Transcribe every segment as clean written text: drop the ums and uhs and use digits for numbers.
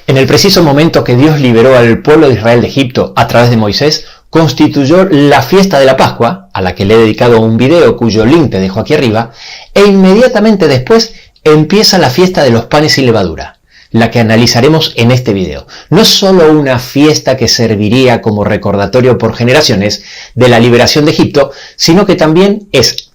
En el preciso momento que Dios liberó al pueblo de Israel de Egipto a través de Moisés, constituyó la fiesta de la Pascua, a la que le he dedicado un video cuyo link te dejo aquí arriba, e inmediatamente después empieza la fiesta de los panes sin levadura, la que analizaremos en este video. No es solo una fiesta que serviría como recordatorio por generaciones de la liberación de Egipto, sino que también es,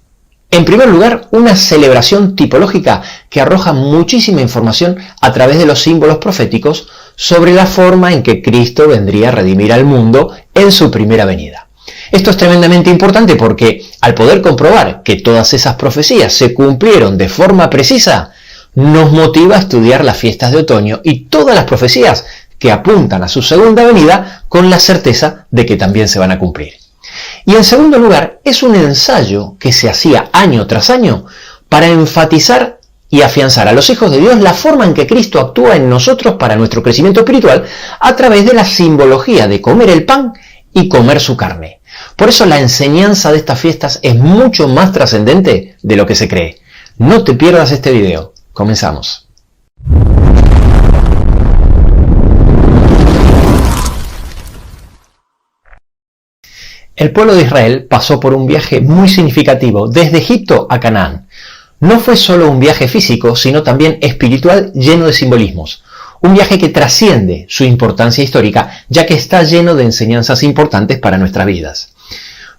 en primer lugar, una celebración tipológica que arroja muchísima información a través de los símbolos proféticos sobre la forma en que Cristo vendría a redimir al mundo en su primera venida. Esto es tremendamente importante porque al poder comprobar que todas esas profecías se cumplieron de forma precisa, nos motiva a estudiar las fiestas de otoño y todas las profecías que apuntan a su segunda venida con la certeza de que también se van a cumplir. Y en segundo lugar, es un ensayo que se hacía año tras año para enfatizar y afianzar a los hijos de Dios la forma en que Cristo actúa en nosotros para nuestro crecimiento espiritual a través de la simbología de comer el pan y comer su carne. Por eso la enseñanza de estas fiestas es mucho más trascendente de lo que se cree. No te pierdas este video. Comenzamos. El pueblo de Israel pasó por un viaje muy significativo desde Egipto a Canaán. No fue solo un viaje físico, sino también espiritual lleno de simbolismos. Un viaje que trasciende su importancia histórica, ya que está lleno de enseñanzas importantes para nuestras vidas.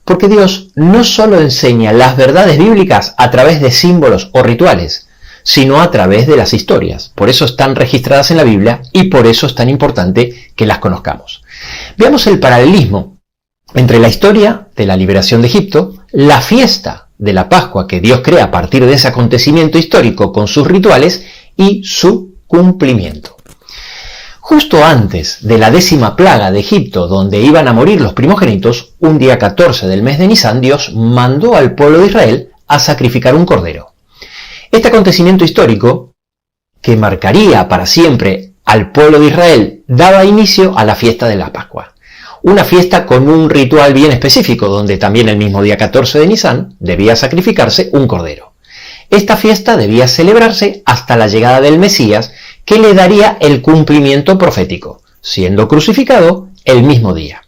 Porque Dios no solo enseña las verdades bíblicas a través de símbolos o rituales, sino a través de las historias. Por eso están registradas en la Biblia y por eso es tan importante que las conozcamos. Veamos el paralelismo entre la historia de la liberación de Egipto, la fiesta de la Pascua que Dios crea a partir de ese acontecimiento histórico con sus rituales y su cumplimiento. Justo antes de la 10ª plaga de Egipto, donde iban a morir los primogénitos, un día 14 del mes de Nisán, Dios mandó al pueblo de Israel a sacrificar un cordero. Este acontecimiento histórico, que marcaría para siempre al pueblo de Israel, daba inicio a la fiesta de la Pascua. Una fiesta con un ritual bien específico, donde también el mismo día 14 de Nisán debía sacrificarse un cordero. Esta fiesta debía celebrarse hasta la llegada del Mesías, que le daría el cumplimiento profético, siendo crucificado el mismo día.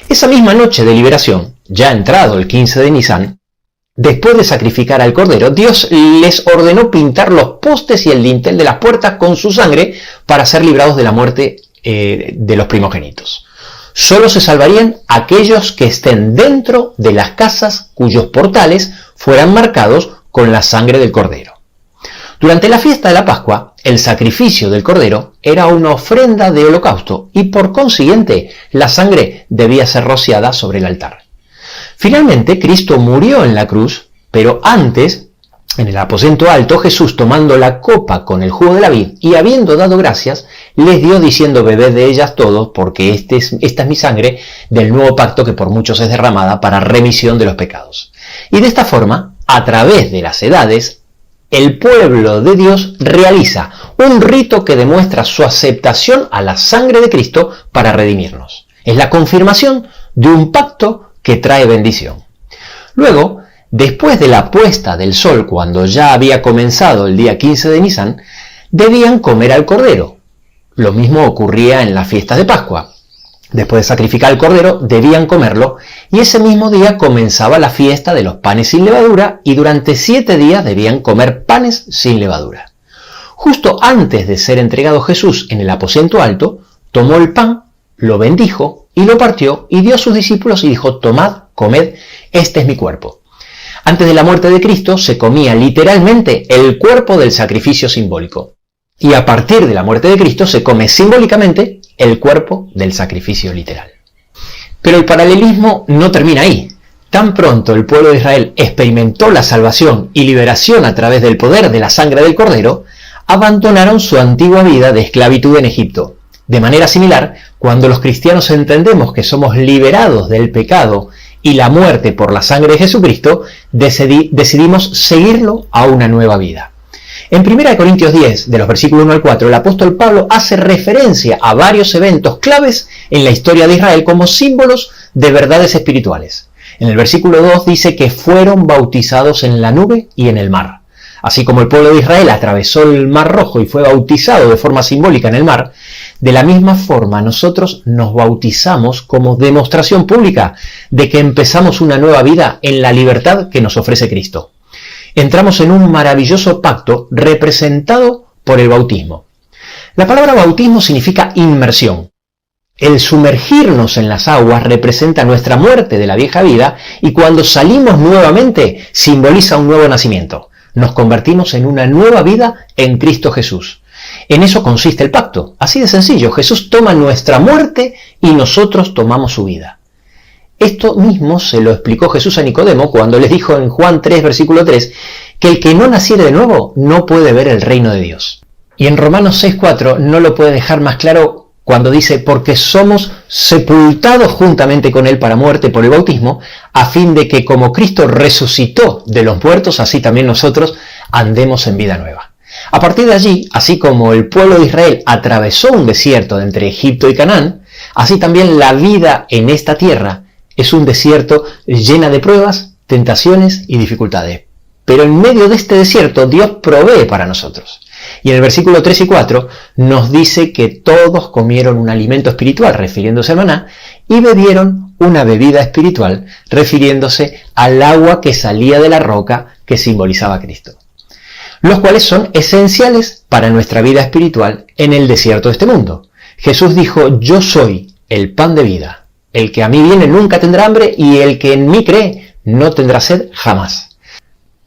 Esa misma noche de liberación, ya entrado el 15 de Nisán, después de sacrificar al cordero, Dios les ordenó pintar los postes y el dintel de las puertas con su sangre para ser librados de la muerte de los primogénitos. Solo se salvarían aquellos que estén dentro de las casas cuyos portales fueran marcados con la sangre del cordero. Durante la fiesta de la Pascua, el sacrificio del cordero era una ofrenda de holocausto y por consiguiente la sangre debía ser rociada sobre el altar. Finalmente, Cristo murió en la cruz, pero antes, en el aposento alto, Jesús, tomando la copa con el jugo de la vid y habiendo dado gracias, les dio diciendo: bebed de ellas todos, porque esta es mi sangre del nuevo pacto que por muchos es derramada para remisión de los pecados. Y de esta forma, a través de las edades, el pueblo de Dios realiza un rito que demuestra su aceptación a la sangre de Cristo para redimirnos. Es la confirmación de un pacto que trae bendición. Luego, después de la puesta del sol, cuando ya había comenzado el día 15 de Nisán, debían comer al cordero. Lo mismo ocurría en las fiestas de Pascua. Después de sacrificar al cordero, debían comerlo, y ese mismo día comenzaba la fiesta de los panes sin levadura, y durante 7 días debían comer panes sin levadura. Justo antes de ser entregado Jesús en el aposento alto, tomó el pan, lo bendijo y lo partió, y dio a sus discípulos y dijo: tomad, comed, este es mi cuerpo. Antes de la muerte de Cristo se comía literalmente el cuerpo del sacrificio simbólico. Y a partir de la muerte de Cristo se come simbólicamente el cuerpo del sacrificio literal. Pero el paralelismo no termina ahí. Tan pronto el pueblo de Israel experimentó la salvación y liberación a través del poder de la sangre del cordero, abandonaron su antigua vida de esclavitud en Egipto. De manera similar, cuando los cristianos entendemos que somos liberados del pecado y la muerte por la sangre de Jesucristo, decidimos seguirlo a una nueva vida. En 1 Corintios 10, de los versículos 1 al 4, el apóstol Pablo hace referencia a varios eventos claves en la historia de Israel como símbolos de verdades espirituales. En el versículo 2 dice que fueron bautizados en la nube y en el mar. Así como el pueblo de Israel atravesó el Mar Rojo y fue bautizado de forma simbólica en el mar, de la misma forma nosotros nos bautizamos como demostración pública de que empezamos una nueva vida en la libertad que nos ofrece Cristo. Entramos en un maravilloso pacto representado por el bautismo. La palabra bautismo significa inmersión. El sumergirnos en las aguas representa nuestra muerte de la vieja vida y cuando salimos nuevamente simboliza un nuevo nacimiento. Nos convertimos en una nueva vida en Cristo Jesús. En eso consiste el pacto. Así de sencillo. Jesús toma nuestra muerte y nosotros tomamos su vida. Esto mismo se lo explicó Jesús a Nicodemo cuando les dijo en Juan 3, versículo 3, que el que no naciere de nuevo no puede ver el reino de Dios. Y en Romanos 6, 4 no lo puede dejar más claro cuando dice, porque somos sepultados juntamente con Él para muerte por el bautismo, a fin de que como Cristo resucitó de los muertos, así también nosotros andemos en vida nueva. A partir de allí, así como el pueblo de Israel atravesó un desierto entre Egipto y Canaán, así también la vida en esta tierra es un desierto llena de pruebas, tentaciones y dificultades. Pero en medio de este desierto Dios provee para nosotros. Y en el versículo 3 y 4 nos dice que todos comieron un alimento espiritual, refiriéndose al maná, y bebieron una bebida espiritual, refiriéndose al agua que salía de la roca que simbolizaba a Cristo. Los cuales son esenciales para nuestra vida espiritual en el desierto de este mundo. Jesús dijo, yo soy el pan de vida. El que a mí viene nunca tendrá hambre y el que en mí cree no tendrá sed jamás.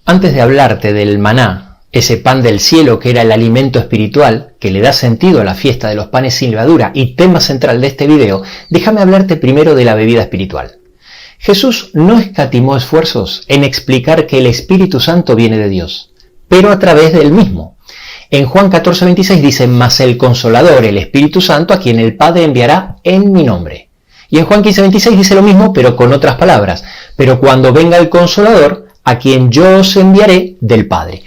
Antes de hablarte del maná, ese pan del cielo que era el alimento espiritual que le da sentido a la fiesta de los panes sin levadura y tema central de este video, déjame hablarte primero de la bebida espiritual. Jesús no escatimó esfuerzos en explicar que el Espíritu Santo viene de Dios, pero a través de él mismo. En Juan 14:26 dice, mas el Consolador, el Espíritu Santo, a quien el Padre enviará en mi nombre. Y en Juan 15:26 dice lo mismo, pero con otras palabras. Pero cuando venga el Consolador, a quien yo os enviaré del Padre.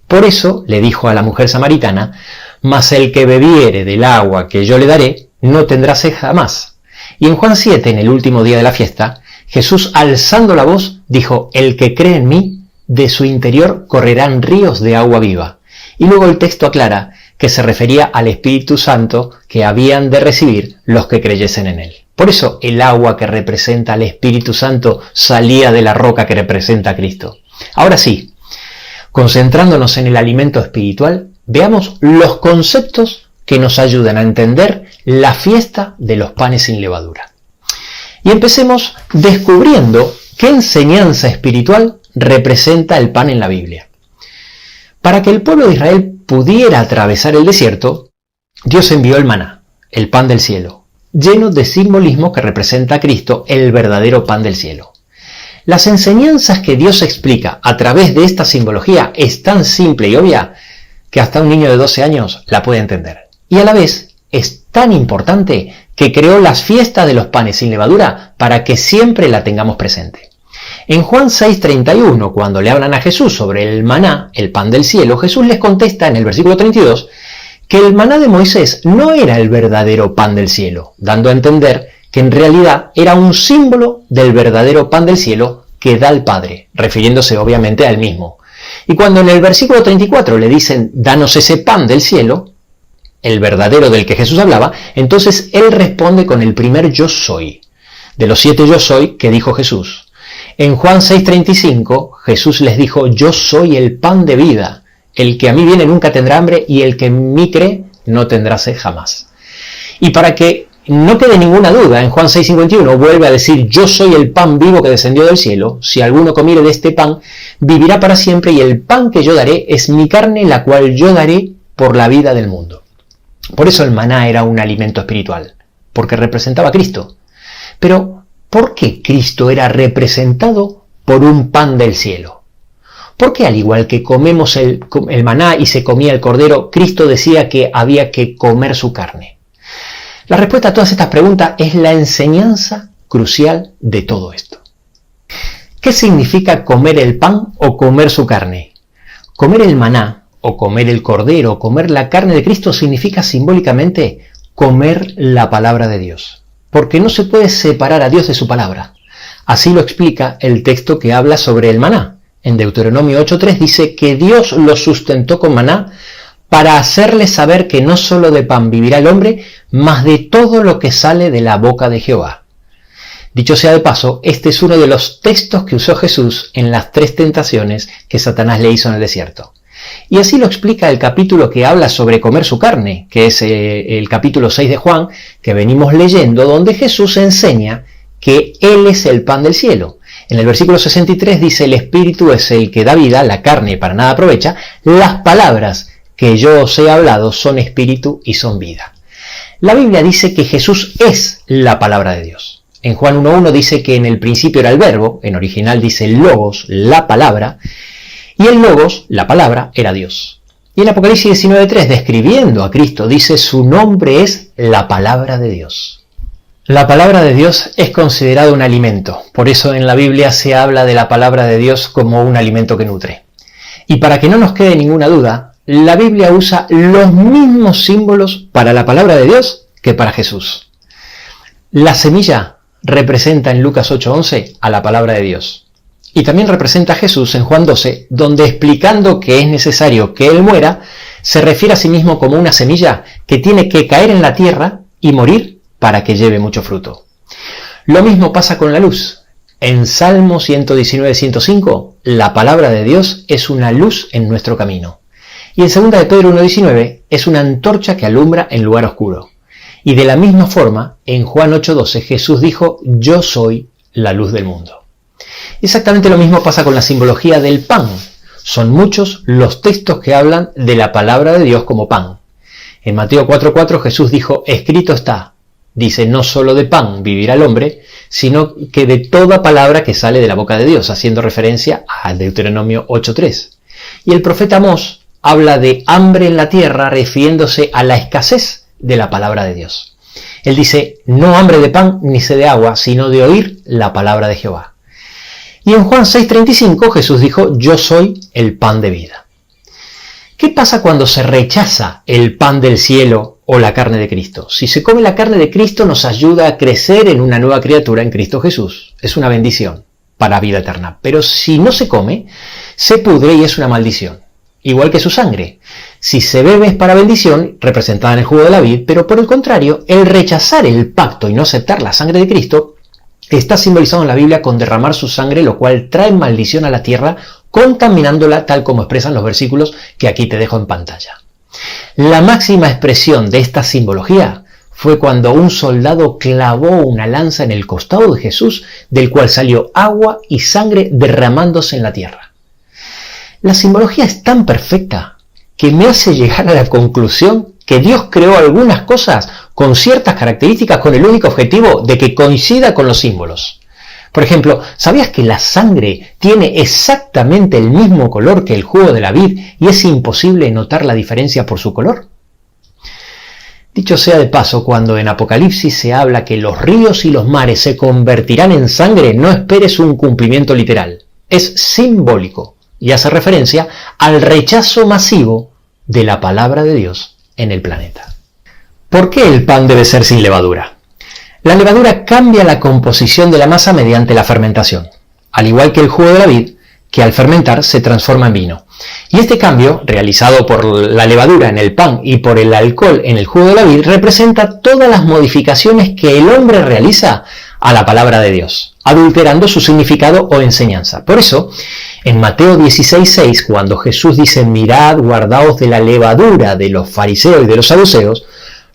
Por eso le dijo a la mujer samaritana, mas el que bebiere del agua que yo le daré, no tendrá sed jamás. Y en Juan 7, en el último día de la fiesta, Jesús, alzando la voz, dijo, el que cree en mí, de su interior correrán ríos de agua viva. Y luego el texto aclara que se refería al Espíritu Santo que habían de recibir los que creyesen en él. Por eso el agua que representa al Espíritu Santo salía de la roca que representa a Cristo. Ahora sí, concentrándonos en el alimento espiritual, veamos los conceptos que nos ayudan a entender la fiesta de los panes sin levadura. Y empecemos descubriendo qué enseñanza espiritual representa el pan en la Biblia. Para que el pueblo de Israel pudiera atravesar el desierto, Dios envió el maná, el pan del cielo, lleno de simbolismo que representa a Cristo, el verdadero pan del cielo. Las enseñanzas que Dios explica a través de esta simbología es tan simple y obvia que hasta un niño de 12 años la puede entender. Y a la vez es tan importante que creó las fiestas de los panes sin levadura para que siempre la tengamos presente. En Juan 6:31, cuando le hablan a Jesús sobre el maná, el pan del cielo, Jesús les contesta en el versículo 32 que el maná de Moisés no era el verdadero pan del cielo, dando a entender que en realidad era un símbolo del verdadero pan del cielo que da el Padre, refiriéndose obviamente a él mismo. Y cuando en el versículo 34 le dicen, danos ese pan del cielo, el verdadero del que Jesús hablaba, entonces él responde con el primer yo soy, de los 7 yo soy que dijo Jesús. En Juan 6:35, Jesús les dijo, yo soy el pan de vida, el que a mí viene nunca tendrá hambre y el que en mí cree no tendrá sed jamás. Y para que no quede ninguna duda, en Juan 6:51 vuelve a decir, yo soy el pan vivo que descendió del cielo, si alguno comiere de este pan, vivirá para siempre y el pan que yo daré es mi carne, la cual yo daré por la vida del mundo. Por eso el maná era un alimento espiritual, porque representaba a Cristo. Pero, ¿por qué Cristo era representado por un pan del cielo? ¿Por qué al igual que comemos el maná y se comía el cordero, Cristo decía que había que comer su carne? La respuesta a todas estas preguntas es la enseñanza crucial de todo esto. ¿Qué significa comer el pan o comer su carne? Comer el maná o comer el cordero o comer la carne de Cristo significa simbólicamente comer la palabra de Dios, porque no se puede separar a Dios de su palabra. Así lo explica el texto que habla sobre el maná. en Deuteronomio 8:3 dice que Dios los sustentó con maná para hacerles saber que no solo de pan vivirá el hombre, mas de todo lo que sale de la boca de Jehová. Dicho sea de paso, este es uno de los textos que usó Jesús en las 3 tentaciones que Satanás le hizo en el desierto. Y así lo explica el capítulo que habla sobre comer su carne, que es el capítulo 6 de Juan, que venimos leyendo, donde Jesús enseña que Él es el pan del cielo. En el versículo 63 dice: el espíritu es el que da vida, la carne para nada aprovecha, las palabras que yo os he hablado son espíritu y son vida. La Biblia dice que Jesús es la palabra de Dios. En Juan 1:1 dice que en el principio era el verbo, en original dice logos, la palabra, y el logos, la palabra, era Dios. Y en Apocalipsis 19:3, describiendo a Cristo, dice: su nombre es la palabra de Dios. La palabra de Dios es considerada un alimento, por eso en la Biblia se habla de la palabra de Dios como un alimento que nutre. Y para que no nos quede ninguna duda, la Biblia usa los mismos símbolos para la palabra de Dios que para Jesús. La semilla representa en Lucas 8:11 a la palabra de Dios. Y también representa a Jesús en Juan 12, donde explicando que es necesario que Él muera, se refiere a sí mismo como una semilla que tiene que caer en la tierra y morir para que lleve mucho fruto. Lo mismo pasa con la luz. En Salmo 119:105, la palabra de Dios es una luz en nuestro camino. Y en 2 de Pedro 1:19 es una antorcha que alumbra en lugar oscuro. Y de la misma forma, en Juan 8:12 Jesús dijo: yo soy la luz del mundo. Exactamente lo mismo pasa con la simbología del pan. Son muchos los textos que hablan de la palabra de Dios como pan. En Mateo 4:4 Jesús dijo: escrito está. Dice: no solo de pan vivirá el hombre, sino que de toda palabra que sale de la boca de Dios, haciendo referencia al Deuteronomio 8:3. Y el profeta Amós habla de hambre en la tierra, refiriéndose a la escasez de la palabra de Dios. Él dice: no hambre de pan ni sed de agua, sino de oír la palabra de Jehová. Y en Juan 6:35 Jesús dijo: yo soy el pan de vida. ¿Qué pasa cuando se rechaza el pan del cielo o la carne de Cristo? Si se come la carne de Cristo, nos ayuda a crecer en una nueva criatura en Cristo Jesús. Es una bendición para vida eterna. Pero si no se come, se pudre y es una maldición. Igual que su sangre. Si se bebe es para bendición, representada en el jugo de la vid, pero por el contrario, el rechazar el pacto y no aceptar la sangre de Cristo está simbolizado en la Biblia con derramar su sangre, lo cual trae maldición a la tierra, contaminándola, tal como expresan los versículos que aquí te dejo en pantalla. La máxima expresión de esta simbología fue cuando un soldado clavó una lanza en el costado de Jesús, del cual salió agua y sangre derramándose en la tierra. La simbología es tan perfecta que me hace llegar a la conclusión que Dios creó algunas cosas con ciertas características con el único objetivo de que coincida con los símbolos. Por ejemplo, ¿sabías que la sangre tiene exactamente el mismo color que el jugo de la vid y es imposible notar la diferencia por su color? Dicho sea de paso, cuando en Apocalipsis se habla que los ríos y los mares se convertirán en sangre, no esperes un cumplimiento literal. Es simbólico y hace referencia al rechazo masivo de la palabra de Dios en el planeta. ¿Por qué el pan debe ser sin levadura? La levadura cambia la composición de la masa mediante la fermentación, al igual que el jugo de la vid, que al fermentar se transforma en vino. Y este cambio, realizado por la levadura en el pan y por el alcohol en el jugo de la vid, representa todas las modificaciones que el hombre realiza a la palabra de Dios, adulterando su significado o enseñanza. Por eso, en Mateo 16:6, cuando Jesús dice: mirad, guardaos de la levadura de los fariseos y de los saduceos,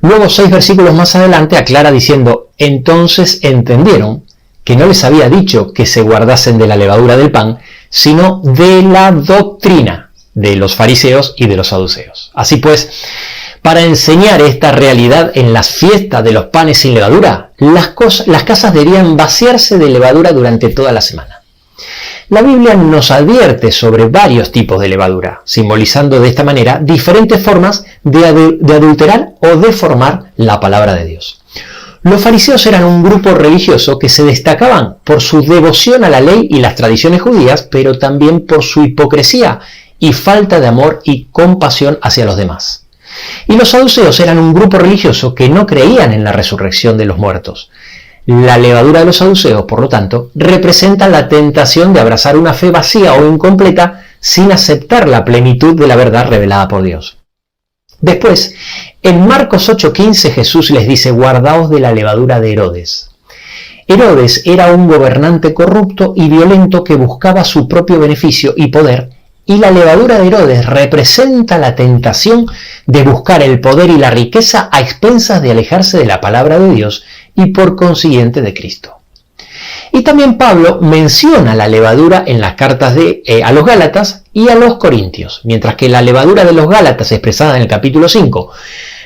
luego 6 versículos más adelante aclara diciendo: entonces entendieron que no les había dicho que se guardasen de la levadura del pan, sino de la doctrina de los fariseos y de los saduceos. Así pues, para enseñar esta realidad en las fiestas de los panes sin levadura, las casas deberían vaciarse de levadura durante toda la semana. La Biblia nos advierte sobre varios tipos de levadura, simbolizando de esta manera diferentes formas de adulterar o deformar la palabra de Dios. Los fariseos eran un grupo religioso que se destacaban por su devoción a la ley y las tradiciones judías, pero también por su hipocresía y falta de amor y compasión hacia los demás. Y los saduceos eran un grupo religioso que no creían en la resurrección de los muertos. La levadura de los saduceos, por lo tanto, representa la tentación de abrazar una fe vacía o incompleta sin aceptar la plenitud de la verdad revelada por Dios. Después, en Marcos 8:15 Jesús les dice: guardaos de la levadura de Herodes. Herodes era un gobernante corrupto y violento que buscaba su propio beneficio y poder, y la levadura de Herodes representa la tentación de buscar el poder y la riqueza a expensas de alejarse de la palabra de Dios y por consiguiente de Cristo. Y también Pablo menciona la levadura en las cartas a los Gálatas y a los Corintios, mientras que la levadura de los Gálatas, expresada en el capítulo 5,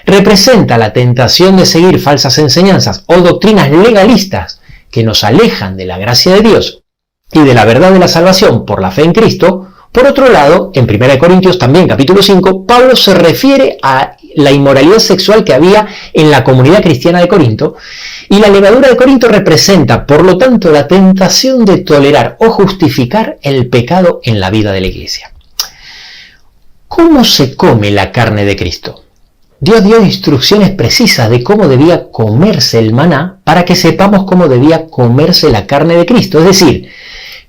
representa la tentación de seguir falsas enseñanzas o doctrinas legalistas que nos alejan de la gracia de Dios y de la verdad de la salvación por la fe en Cristo. Por otro lado, en 1 Corintios también capítulo 5, Pablo se refiere a la inmoralidad sexual que había en la comunidad cristiana de Corinto, y la levadura de Corinto representa, por lo tanto, la tentación de tolerar o justificar el pecado en la vida de la iglesia. ¿Cómo se come la carne de Cristo? Dios dio instrucciones precisas de cómo debía comerse el maná para que sepamos cómo debía comerse la carne de Cristo. Es decir,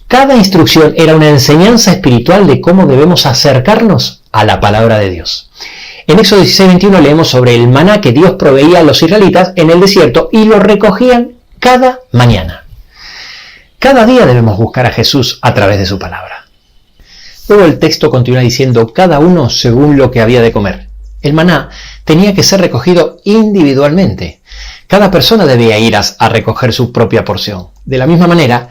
cada instrucción era una enseñanza espiritual de cómo debemos acercarnos a la palabra de Dios. En Éxodo 16:21 leemos sobre el maná que Dios proveía a los israelitas en el desierto y lo recogían cada mañana. Cada día debemos buscar a Jesús a través de su palabra. Luego el texto continúa diciendo: cada uno según lo que había de comer. El maná tenía que ser recogido individualmente. Cada persona debía ir a recoger su propia porción. De la misma manera,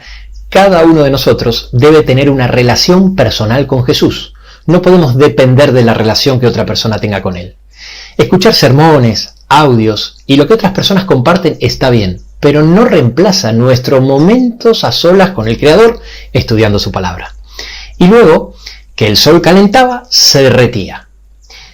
cada uno de nosotros debe tener una relación personal con Jesús. No podemos depender de la relación que otra persona tenga con Él. Escuchar sermones, audios y lo que otras personas comparten está bien, pero no reemplaza nuestros momentos a solas con el Creador estudiando su palabra. Y luego, que el sol calentaba, se derretía.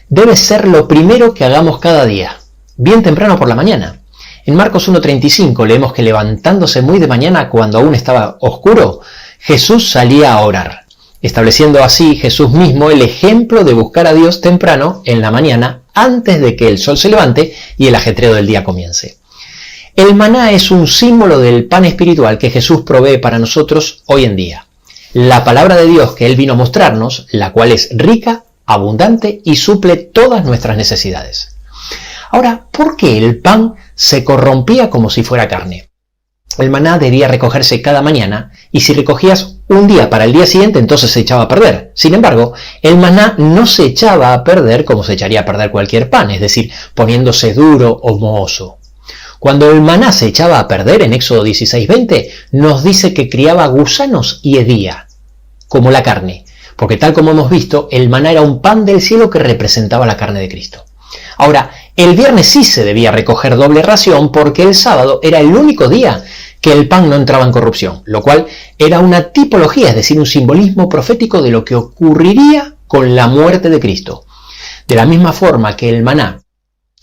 Debe ser lo primero que hagamos cada día, bien temprano por la mañana. En Marcos 1:35 leemos que levantándose muy de mañana, cuando aún estaba oscuro, Jesús salía a orar, estableciendo así Jesús mismo el ejemplo de buscar a Dios temprano en la mañana, antes de que el sol se levante y el ajetreo del día comience. El maná es un símbolo del pan espiritual que Jesús provee para nosotros hoy en día. La palabra de Dios que Él vino a mostrarnos, la cual es rica, abundante y suple todas nuestras necesidades. Ahora, ¿por qué el pan se corrompía como si fuera carne? El maná debía recogerse cada mañana y si recogías un día para el día siguiente, entonces se echaba a perder. Sin embargo, el maná no se echaba a perder como se echaría a perder cualquier pan, es decir, poniéndose duro o mohoso. Cuando el maná se echaba a perder, en Éxodo 16:20, nos dice que criaba gusanos y hedía, como la carne, porque tal como hemos visto, el maná era un pan del cielo que representaba la carne de Cristo. Ahora, el viernes sí se debía recoger doble ración porque el sábado era el único día que el pan no entraba en corrupción, lo cual era una tipología, es decir, un simbolismo profético de lo que ocurriría con la muerte de Cristo. De la misma forma que el maná,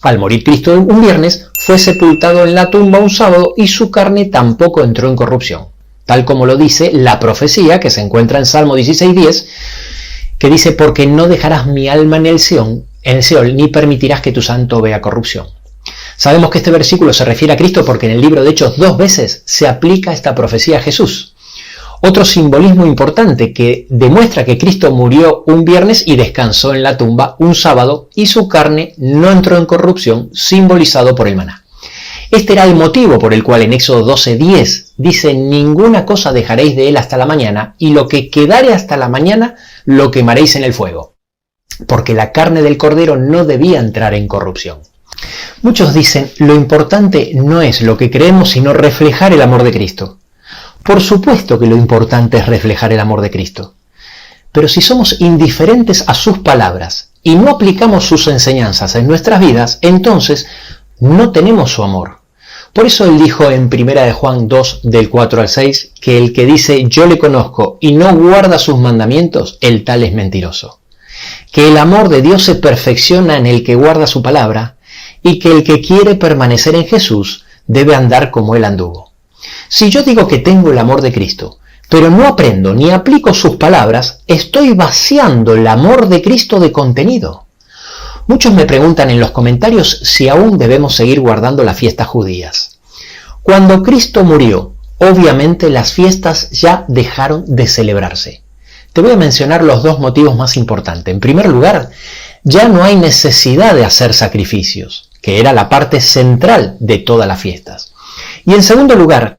al morir Cristo un viernes, fue sepultado en la tumba un sábado y su carne tampoco entró en corrupción, tal como lo dice la profecía que se encuentra en Salmo 16:10, que dice: porque no dejarás mi alma en el Seol, ni permitirás que tu santo vea corrupción. Sabemos que este versículo se refiere a Cristo porque en el libro de Hechos 2 veces se aplica esta profecía a Jesús. Otro simbolismo importante que demuestra que Cristo murió un viernes y descansó en la tumba un sábado y su carne no entró en corrupción, simbolizado por el maná. Este era el motivo por el cual en Éxodo 12:10 dice: ninguna cosa dejaréis de él hasta la mañana, y lo que quedare hasta la mañana lo quemaréis en el fuego, porque la carne del cordero no debía entrar en corrupción. Muchos dicen: lo importante no es lo que creemos, sino reflejar el amor de Cristo. Por supuesto que lo importante es reflejar el amor de Cristo. Pero si somos indiferentes a sus palabras y no aplicamos sus enseñanzas en nuestras vidas, entonces no tenemos su amor. Por eso Él dijo en 1 de Juan 2, del 4 al 6, que el que dice yo le conozco y no guarda sus mandamientos, el tal es mentiroso. Que el amor de Dios se perfecciona en el que guarda su palabra y que el que quiere permanecer en Jesús debe andar como Él anduvo. Si yo digo que tengo el amor de Cristo, pero no aprendo ni aplico sus palabras, estoy vaciando el amor de Cristo de contenido. Muchos me preguntan en los comentarios si aún debemos seguir guardando las fiestas judías. Cuando Cristo murió, obviamente las fiestas ya dejaron de celebrarse. Te voy a mencionar los dos motivos más importantes. En primer lugar, ya no hay necesidad de hacer sacrificios, que era la parte central de todas las fiestas. Y en segundo lugar,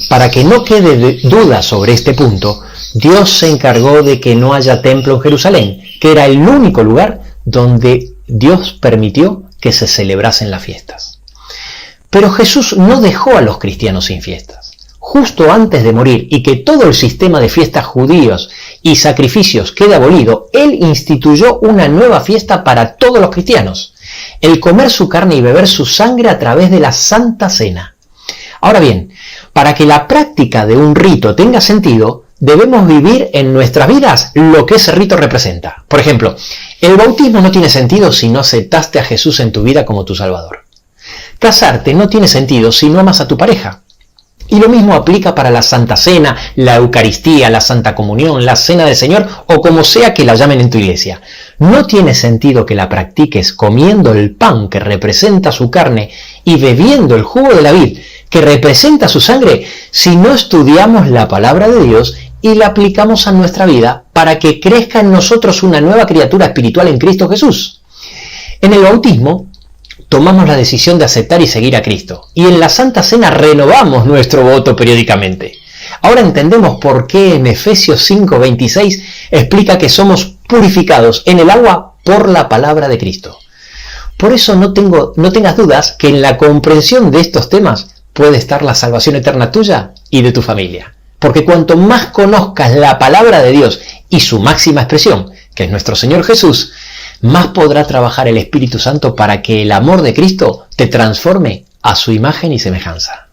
para que no quede duda sobre este punto, Dios se encargó de que no haya templo en Jerusalén, que era el único lugar donde Dios permitió que se celebrasen las fiestas. Pero Jesús no dejó a los cristianos sin fiestas. Justo antes de morir y que todo el sistema de fiestas judíos y sacrificios quede abolido, Él instituyó una nueva fiesta para todos los cristianos: el comer su carne y beber su sangre a través de la Santa Cena. Ahora bien, para que la práctica de un rito tenga sentido, debemos vivir en nuestras vidas lo que ese rito representa. Por ejemplo, el bautismo no tiene sentido si no aceptaste a Jesús en tu vida como tu Salvador. Casarte no tiene sentido si no amas a tu pareja. Y lo mismo aplica para la Santa Cena, la Eucaristía, la Santa Comunión, la Cena del Señor o como sea que la llamen en tu iglesia. No tiene sentido que la practiques comiendo el pan que representa su carne y bebiendo el jugo de la vid que representa su sangre si no estudiamos la palabra de Dios y la aplicamos a nuestra vida para que crezca en nosotros una nueva criatura espiritual en Cristo Jesús. En el bautismo tomamos la decisión de aceptar y seguir a Cristo, y en la Santa Cena renovamos nuestro voto periódicamente. Ahora entendemos por qué en Efesios 5:26 explica que somos purificados en el agua por la palabra de Cristo. Por eso no tengas dudas que en la comprensión de estos temas puede estar la salvación eterna tuya y de tu familia. Porque cuanto más conozcas la palabra de Dios y su máxima expresión, que es nuestro Señor Jesús, más podrá trabajar el Espíritu Santo para que el amor de Cristo te transforme a su imagen y semejanza.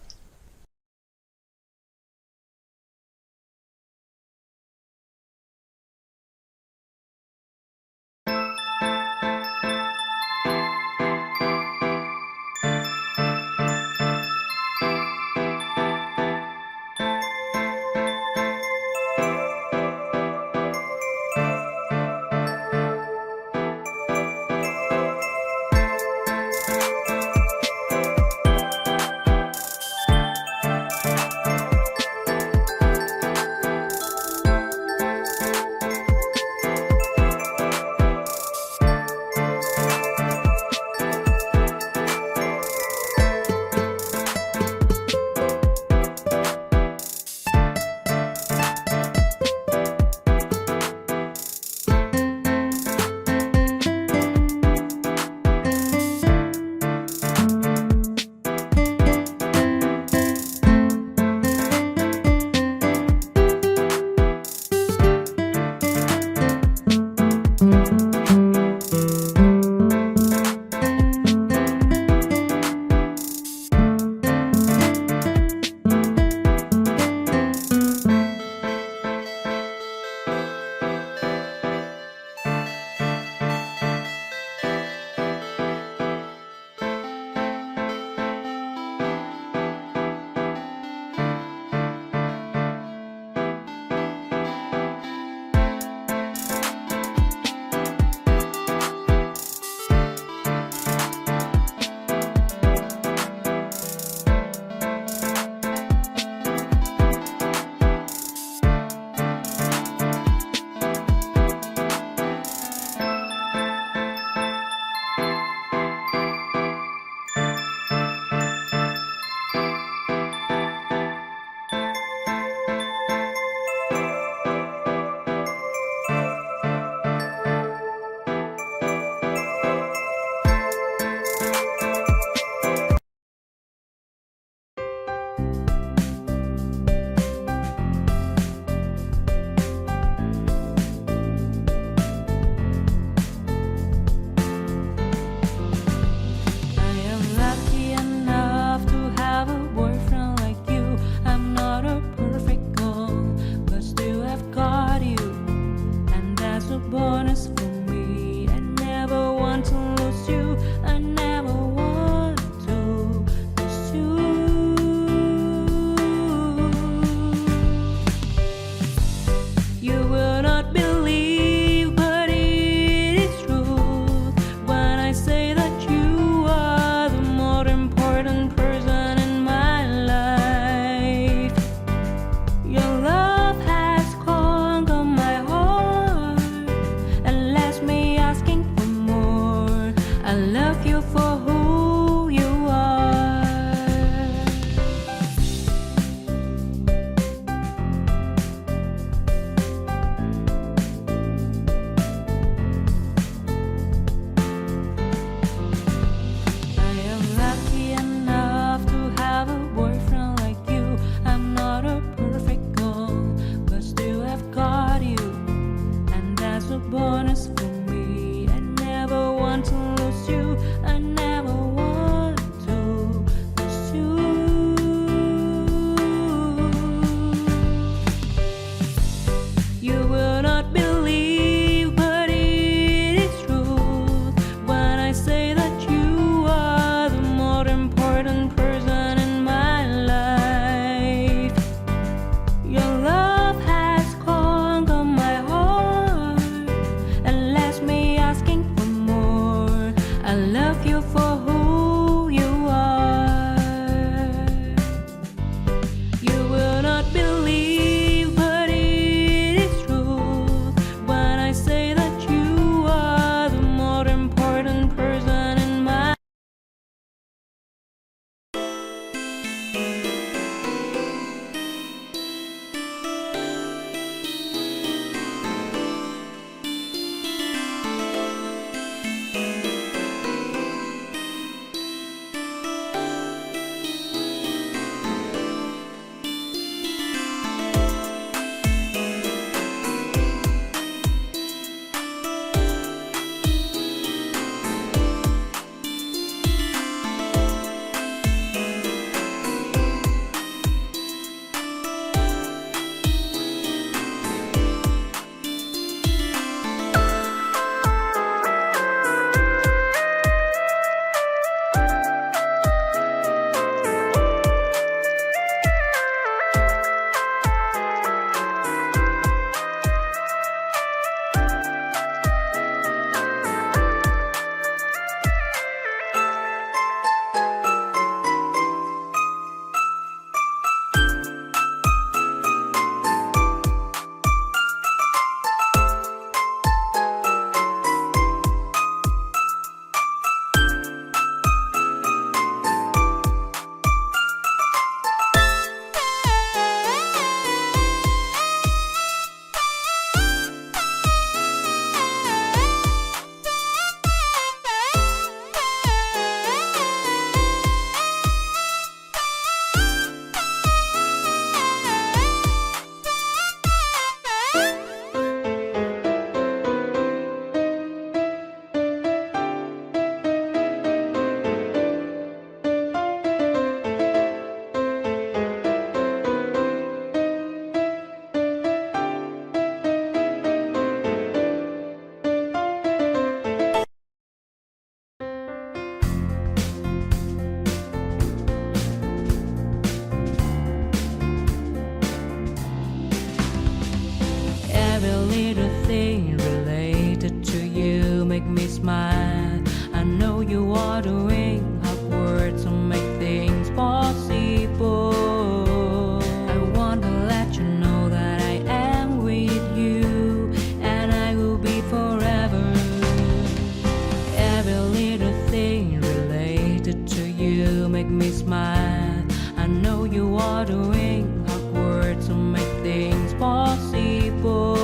make me smile. I know you are doing hard work to make things possible.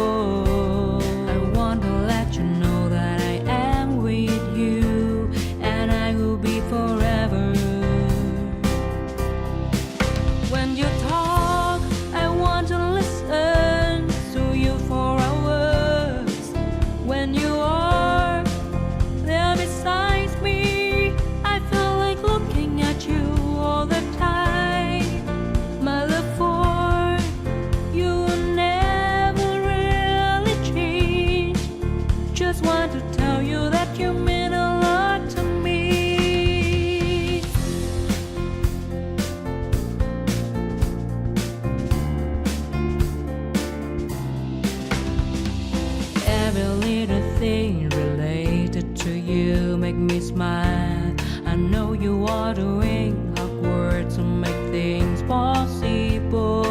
I want to let you know that I am with you, and I will be forever. When you talk, I want to listen to you for hours. When you are there beside me, I feel like looking at you all the time. My love for you will never really change. Just want to tell you that you mean a lot to me. Every little thing related to you make me smile. I know you are doing hard work to make things possible.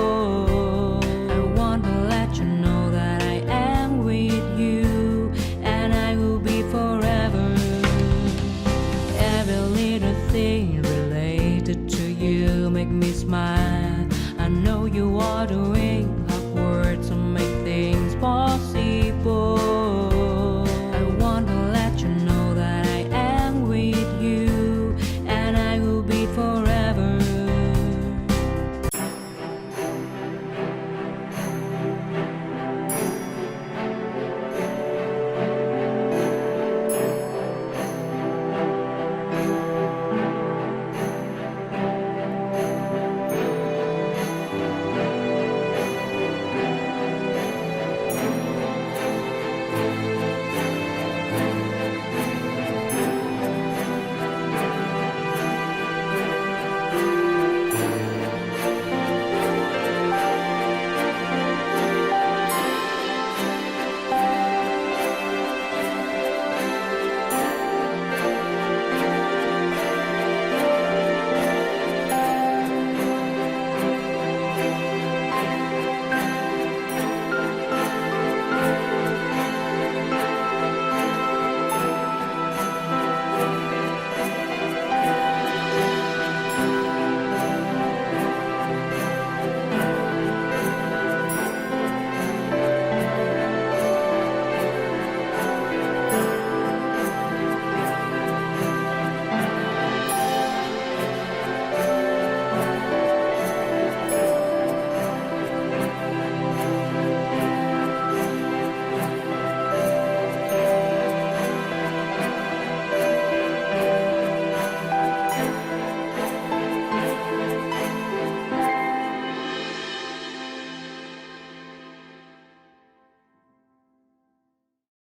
I want to let you know that I am with you, and I will be forever. Every little thing related to you make me smile.